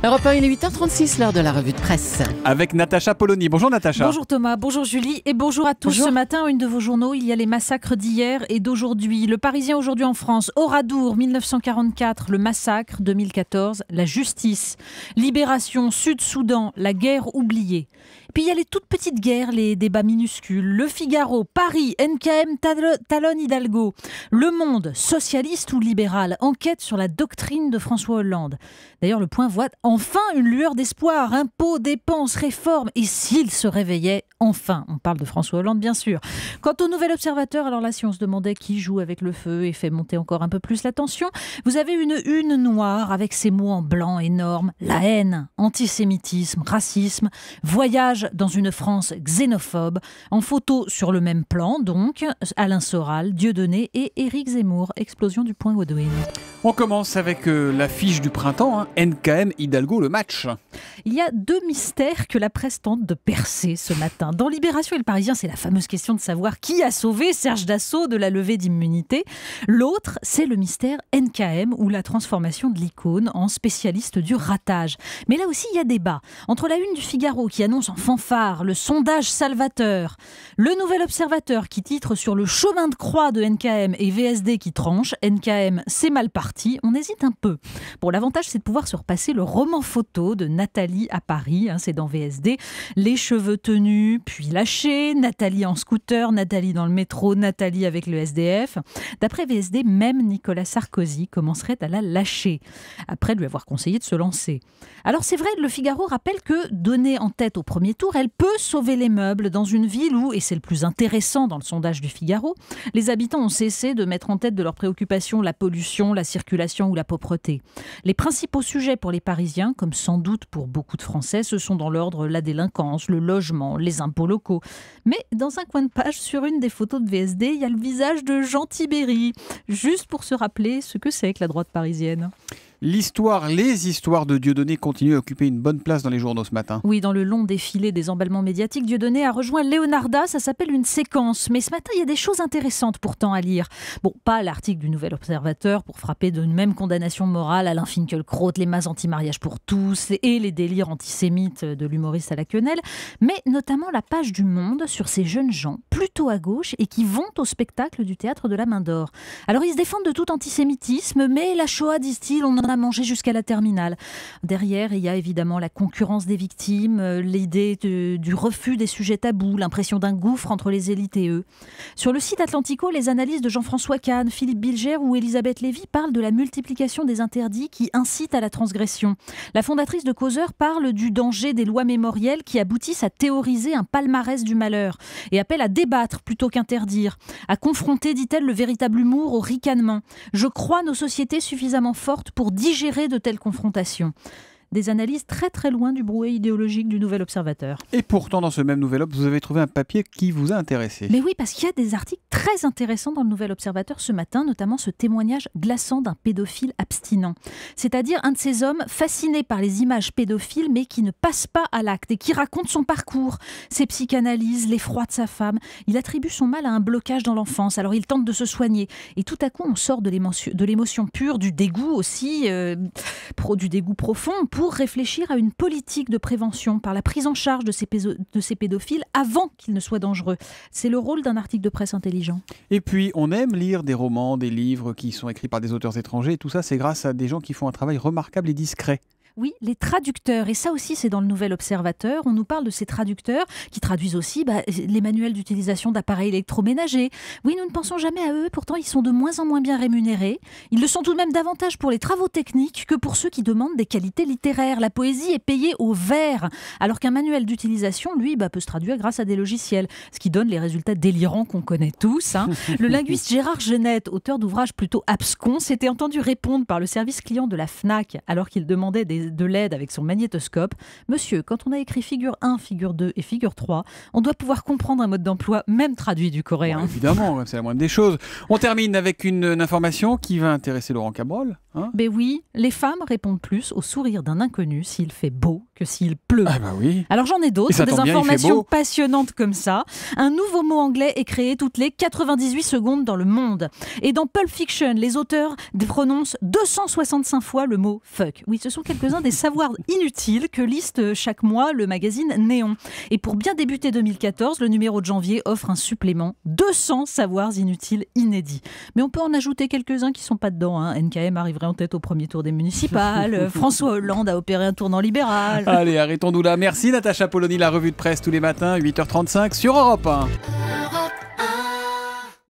Europe 1, il est 8h36, l'heure de la revue de presse. Avec Natacha Polony. Bonjour Natacha. Bonjour Thomas, bonjour Julie et bonjour à tous. Bonjour. Ce matin, une de vos journaux, il y a les massacres d'hier et d'aujourd'hui. Le Parisien aujourd'hui en France, Oradour 1944, le massacre 2014, la justice. Libération, Sud-Soudan, la guerre oubliée. Puis il y a les toutes petites guerres, les débats minuscules. Le Figaro, Paris, NKM talonne Hidalgo. Le Monde, socialiste ou libéral, enquête sur la doctrine de François Hollande. D'ailleurs, le Point voit enfin une lueur d'espoir. Impôts, dépenses, réformes. Et s'il se réveillait enfin, on parle de François Hollande bien sûr. Quant au Nouvel Observateur, alors là, si on se demandait qui joue avec le feu et fait monter encore un peu plus la tension, vous avez une une noire avec ces mots en blanc énormes. La haine, antisémitisme, racisme, voyage dans une France xénophobe. En photo sur le même plan, donc, Alain Soral, Dieudonné et Éric Zemmour. Explosion du Point Godwin. On commence avec l'affiche du printemps, NKM Hidalgo, le match. Il y a deux mystères que la presse tente de percer ce matin. Dans Libération et le Parisien, c'est la fameuse question de savoir qui a sauvé Serge Dassault de la levée d'immunité. L'autre, c'est le mystère NKM ou la transformation de l'icône en spécialiste du ratage. Mais là aussi, il y a débat. Entre la une du Figaro qui annonce en fanfare le sondage salvateur, le Nouvel Observateur qui titre sur le chemin de croix de NKM et VSD qui tranche, NKM, c'est mal parti, on hésite un peu. Bon, l'avantage, c'est de pouvoir se repasser le roman photo de Nathalie à Paris, c'est dans VSD, les cheveux tenus, puis lâchés, Nathalie en scooter, Nathalie dans le métro, Nathalie avec le SDF. D'après VSD, même Nicolas Sarkozy commencerait à la lâcher, après lui avoir conseillé de se lancer. Alors c'est vrai, le Figaro rappelle que, donnée en tête au premier tour, elle peut sauver les meubles dans une ville où, et c'est le plus intéressant dans le sondage du Figaro, les habitants ont cessé de mettre en tête de leurs préoccupations la pollution, la circulation ou la pauvreté. Les principaux sujets pour les Parisiens, comme sans doute pour beaucoup de Français, ce sont dans l'ordre la délinquance, le logement, les impôts locaux. Mais dans un coin de page, sur une des photos de VSD, il y a le visage de Jean Tibéry, juste pour se rappeler ce que c'est que la droite parisienne. Les histoires de Dieudonné continuent à occuper une bonne place dans les journaux ce matin. Oui, dans le long défilé des emballements médiatiques, Dieudonné a rejoint Leonarda, ça s'appelle une séquence. Mais ce matin, il y a des choses intéressantes pourtant à lire. Bon, pas l'article du Nouvel Observateur pour frapper d'une même condamnation morale Alain Finkielkraut, les masses anti-mariage pour tous et les délires antisémites de l'humoriste à la quenelle, mais notamment la page du Monde sur ces jeunes gens plutôt à gauche et qui vont au spectacle du Théâtre de la Main d'Or. Alors ils se défendent de tout antisémitisme, mais la Shoah, disent-ils, on en a mangé jusqu'à la terminale. Derrière, il y a évidemment la concurrence des victimes, l'idée du refus des sujets tabous, l'impression d'un gouffre entre les élites et eux. Sur le site Atlantico, les analyses de Jean-François Kahn, Philippe Bilger ou Elisabeth Lévy parlent de la multiplication des interdits qui incitent à la transgression. La fondatrice de Causeur parle du danger des lois mémorielles qui aboutissent à théoriser un palmarès du malheur et appelle à débattre plutôt qu'interdire, à confronter, dit-elle, le véritable humour au ricanement. Je crois nos sociétés suffisamment fortes pour digérer de telles confrontations. Des analyses très très loin du brouet idéologique du Nouvel Observateur. Et pourtant, dans ce même Nouvel Obs, vous avez trouvé un papier qui vous a intéressé. Mais oui, parce qu'il y a des articles très intéressants dans le Nouvel Observateur ce matin, notamment ce témoignage glaçant d'un pédophile abstinent. C'est-à-dire un de ces hommes fascinés par les images pédophiles, mais qui ne passe pas à l'acte et qui raconte son parcours, ses psychanalyses, l'effroi de sa femme. Il attribue son mal à un blocage dans l'enfance, alors il tente de se soigner. Et tout à coup, on sort de l'émotion pure, du dégoût aussi, du dégoût profond, pour réfléchir à une politique de prévention par la prise en charge de ces pédophiles avant qu'ils ne soient dangereux. C'est le rôle d'un article de presse intelligent. Et puis, on aime lire des romans, des livres qui sont écrits par des auteurs étrangers. Et tout ça, c'est grâce à des gens qui font un travail remarquable et discret. Oui, les traducteurs. Et ça aussi, c'est dans le Nouvel Observateur. On nous parle de ces traducteurs qui traduisent aussi les manuels d'utilisation d'appareils électroménagers. Oui, nous ne pensons jamais à eux. Pourtant, ils sont de moins en moins bien rémunérés. Ils le sont tout de même davantage pour les travaux techniques que pour ceux qui demandent des qualités littéraires. La poésie est payée au vers, alors qu'un manuel d'utilisation, lui, peut se traduire grâce à des logiciels, ce qui donne les résultats délirants qu'on connaît tous. Le linguiste Gérard Genette, auteur d'ouvrages plutôt abscons, s'était entendu répondre par le service client de la FNAC, alors qu'il demandait de l'aide avec son magnétoscope. Monsieur, quand on a écrit figure 1, figure 2 et figure 3, on doit pouvoir comprendre un mode d'emploi, même traduit du coréen. Bon, évidemment, c'est la moindre des choses. On termine avec une information qui va intéresser Laurent Cabrol. Ben oui, les femmes répondent plus au sourire d'un inconnu s'il fait beau que s'il pleut. Ah bah oui. Alors j'en ai d'autres, des informations passionnantes comme ça. Un nouveau mot anglais est créé toutes les 98 secondes dans le monde. Et dans Pulp Fiction, les auteurs prononcent 265 fois le mot fuck. Oui, ce sont quelques-uns quelques-uns des savoirs inutiles que liste chaque mois le magazine Néon. Et pour bien débuter 2014, le numéro de janvier offre un supplément, 200 savoirs inutiles inédits. Mais on peut en ajouter quelques-uns qui ne sont pas dedans. NKM arriverait en tête au premier tour des municipales, François Hollande a opéré un tournant libéral. Allez, arrêtons-nous là. Merci Natacha Polony, la revue de presse tous les matins, 8h35 sur Europe 1.